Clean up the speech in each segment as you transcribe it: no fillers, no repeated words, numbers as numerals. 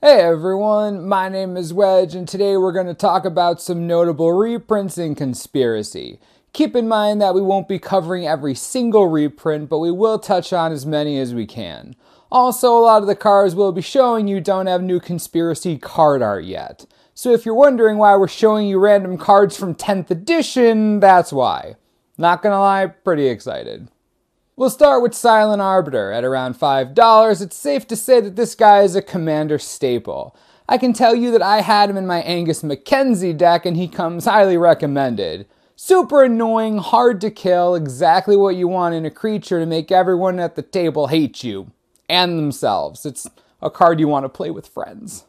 Hey everyone, my name is Wedge, and today we're going to talk about some notable reprints in Conspiracy. Keep in mind that we won't be covering every single reprint, but we will touch on as many as we can. Also, a lot of the cards we'll be showing you don't have new Conspiracy card art yet. So if you're wondering why we're showing you random cards from 10th edition, that's why. Not gonna lie, pretty excited. We'll start with Silent Arbiter. At around $5, it's safe to say that this guy is a Commander staple. I can tell you that I had him in my Angus Mackenzie deck and he comes highly recommended. Super annoying, hard to kill, exactly what you want in a creature to make everyone at the table hate you. And themselves. It's a card you want to play with friends.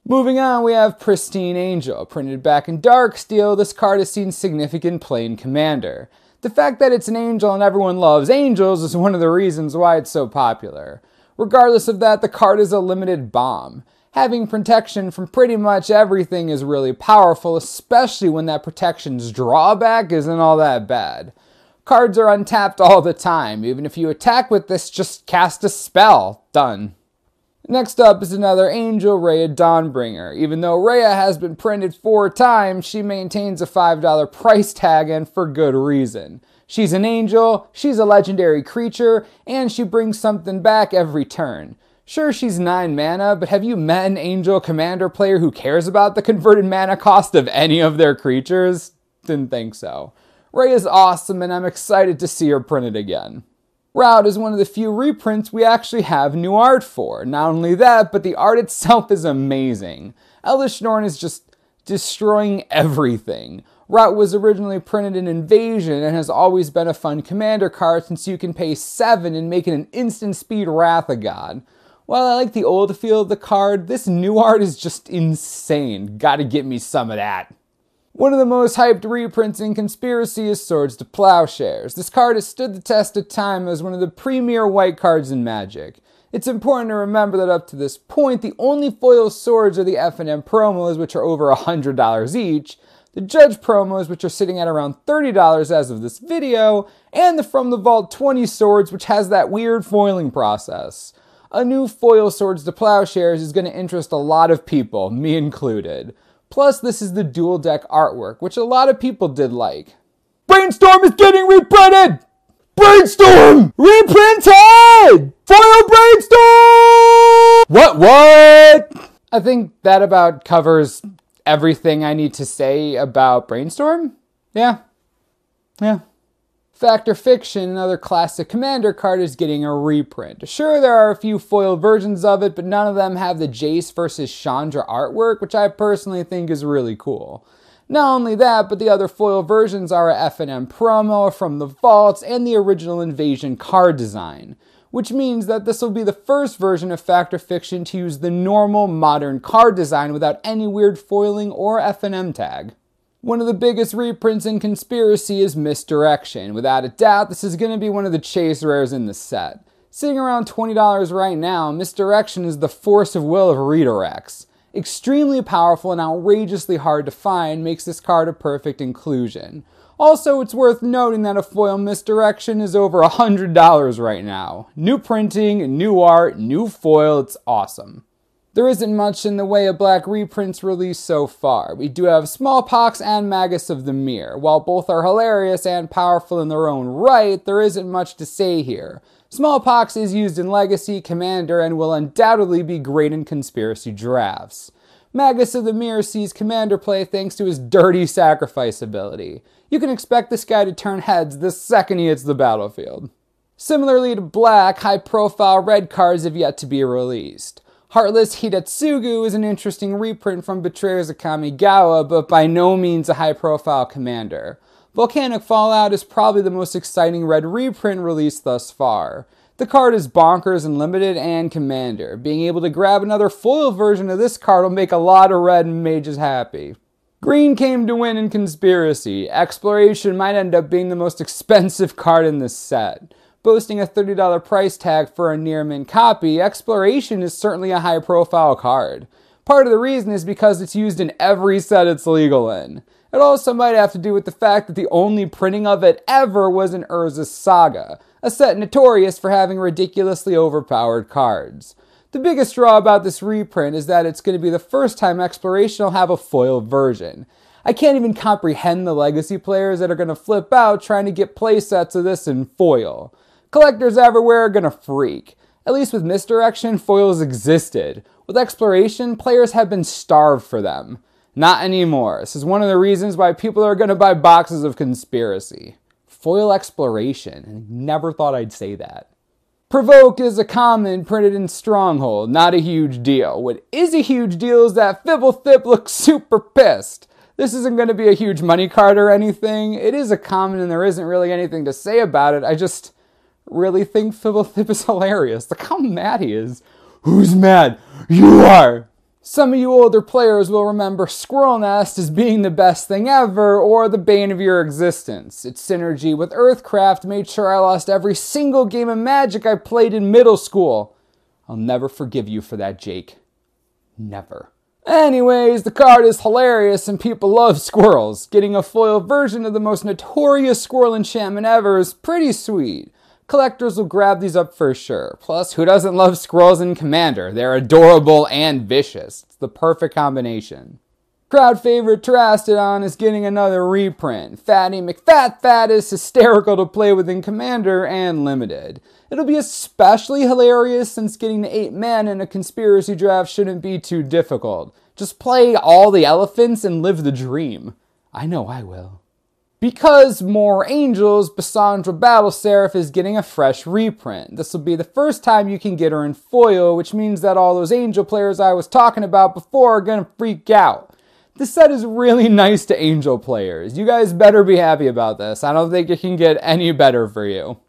Moving on, we have Pristine Angel. Printed back in Darksteel, this card has seen significant play in Commander. The fact that it's an angel and everyone loves angels is one of the reasons why it's so popular. Regardless of that, the card is a limited bomb. Having protection from pretty much everything is really powerful, especially when that protection's drawback isn't all that bad. Cards are untapped all the time. Even if you attack with this, just cast a spell. Done. Next up is another angel, Rhea Dawnbringer. Even though Rhea has been printed 4 times, she maintains a $5 price tag, and for good reason. She's an angel, she's a legendary creature, and she brings something back every turn. Sure, she's 9 mana, but have you met an angel commander player who cares about the converted mana cost of any of their creatures? Didn't think so. Rhea's awesome, and I'm excited to see her printed again. Route is one of the few reprints we actually have new art for. Not only that, but the art itself is amazing. Ellis Norn is just destroying everything. Route was originally printed in Invasion and has always been a fun commander card since you can pay 7 and make it an instant speed Wrath of God. While I like the old feel of the card, this new art is just insane. Gotta get me some of that. One of the most hyped reprints in Conspiracy is Swords to Plowshares. This card has stood the test of time as one of the premier white cards in Magic. It's important to remember that up to this point, the only foil swords are the F&M promos, which are over $100 each, the Judge promos, which are sitting at around $30 as of this video, and the From the Vault 20 swords, which has that weird foiling process. A new foil Swords to Plowshares is going to interest a lot of people, me included. Plus, this is the dual deck artwork, which a lot of people did like. Brainstorm is getting reprinted! Brainstorm! Reprinted! Foil Brainstorm! What? I think that about covers everything I need to say about Brainstorm. Yeah. Fact or Fiction, another classic commander card, is getting a reprint. Sure, there are a few foil versions of it, but none of them have the Jace versus Chandra artwork, which I personally think is really cool. Not only that, but the other foil versions are a F&M promo, From the Vaults, and the original Invasion card design. Which means that this will be the first version of Fact or Fiction to use the normal, modern card design without any weird foiling or F&M tag. One of the biggest reprints in Conspiracy is Misdirection. Without a doubt, this is going to be one of the chase rares in the set. Sitting around $20 right now, Misdirection is the force of will of redirects. Extremely powerful and outrageously hard to find makes this card a perfect inclusion. Also, it's worth noting that a foil Misdirection is over $100 right now. New printing, new art, new foil, it's awesome. There isn't much in the way of black reprints released so far. We do have Smallpox and Magus of the Mirror. While both are hilarious and powerful in their own right, there isn't much to say here. Smallpox is used in Legacy, Commander, and will undoubtedly be great in Conspiracy drafts. Magus of the Mirror sees Commander play thanks to his dirty sacrifice ability. You can expect this guy to turn heads the second he hits the battlefield. Similarly to black, high-profile red cards have yet to be released. Heartless Hidetsugu is an interesting reprint from Betrayers of Kamigawa, but by no means a high-profile commander. Volcanic Fallout is probably the most exciting red reprint released thus far. The card is bonkers in limited and commander. Being able to grab another foil version of this card will make a lot of red mages happy. Green came to win in Conspiracy. Exploration might end up being the most expensive card in this set. Boasting a $30 price tag for a near-mint copy, Exploration is certainly a high-profile card. Part of the reason is because it's used in every set it's legal in. It also might have to do with the fact that the only printing of it ever was in Urza's Saga, a set notorious for having ridiculously overpowered cards. The biggest draw about this reprint is that it's going to be the first time Exploration will have a foil version. I can't even comprehend the legacy players that are going to flip out trying to get playsets of this in foil. Collectors everywhere are going to freak. At least with Misdirection, foils existed. With Exploration, players have been starved for them. Not anymore. This is one of the reasons why people are going to buy boxes of Conspiracy. Foil Exploration. I never thought I'd say that. Provoke is a common printed in Stronghold. Not a huge deal. What is a huge deal is that Fibblethip looks super pissed. This isn't going to be a huge money card or anything. It is a common and there isn't really anything to say about it. I just really think Fibblethip is hilarious. Look how mad he is. Who's mad? You are! Some of you older players will remember Squirrel Nest as being the best thing ever or the bane of your existence. Its synergy with Earthcraft made sure I lost every single game of Magic I played in middle school. I'll never forgive you for that, Jake. Never. Anyways, the card is hilarious and people love squirrels. Getting a foil version of the most notorious squirrel enchantment ever is pretty sweet. Collectors will grab these up for sure. Plus, who doesn't love squirrels in Commander? They're adorable and vicious. It's the perfect combination. Crowd favorite Terastodon is getting another reprint. Fatty McFat is hysterical to play with in Commander and Limited. It'll be especially hilarious since getting to 8 mana in a Conspiracy draft shouldn't be too difficult. Just play all the elephants and live the dream. I know I will. Because more Angels, Bassandra Battle Seraph is getting a fresh reprint. This will be the first time you can get her in foil, which means that all those Angel players I was talking about before are gonna freak out. This set is really nice to Angel players. You guys better be happy about this. I don't think it can get any better for you.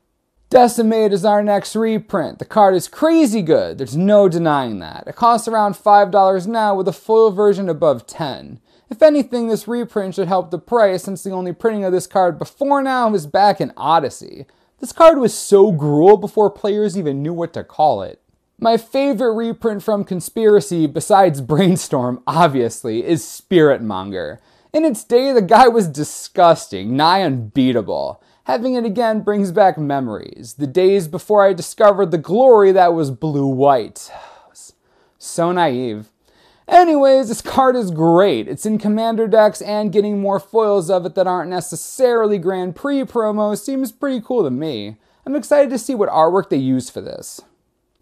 Decimate is our next reprint. The card is crazy good. There's no denying that. It costs around $5 now with a foil version above $10. If anything, this reprint should help the price since the only printing of this card before now was back in Odyssey. This card was so gruel before players even knew what to call it. My favorite reprint from Conspiracy, besides Brainstorm, obviously, is Spiritmonger. In its day, the guy was disgusting, nigh unbeatable. Having it again brings back memories. The days before I discovered the glory that was blue-white. So naive. Anyways, this card is great. It's in Commander decks and getting more foils of it that aren't necessarily Grand Prix promo seems pretty cool to me. I'm excited to see what artwork they use for this.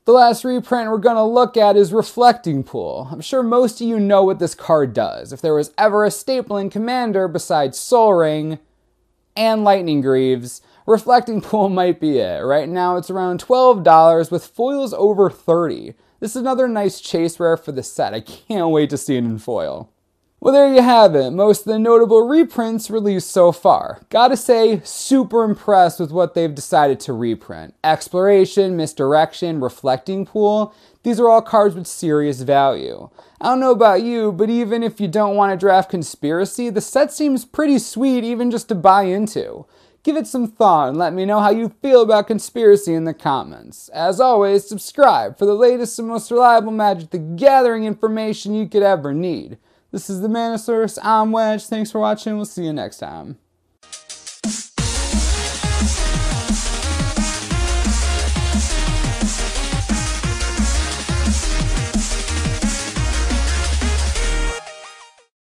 The last reprint we're going to look at is Reflecting Pool. I'm sure most of you know what this card does. If there was ever a staple in Commander besides Sol Ring and Lightning Greaves, Reflecting Pool might be it. Right now it's around $12 with foils over $30. This is another nice chase rare for the set. I can't wait to see it in foil. Well, there you have it. Most of the notable reprints released so far. Gotta say, super impressed with what they've decided to reprint. Exploration, Misdirection, Reflecting Pool. These are all cards with serious value. I don't know about you, but even if you don't want to draft Conspiracy, the set seems pretty sweet even just to buy into. Give it some thought and let me know how you feel about Conspiracy in the comments. As always, subscribe for the latest and most reliable Magic the Gathering information you could ever need. This is the Manosaurus, I'm Wedge, thanks for watching, we'll see you next time.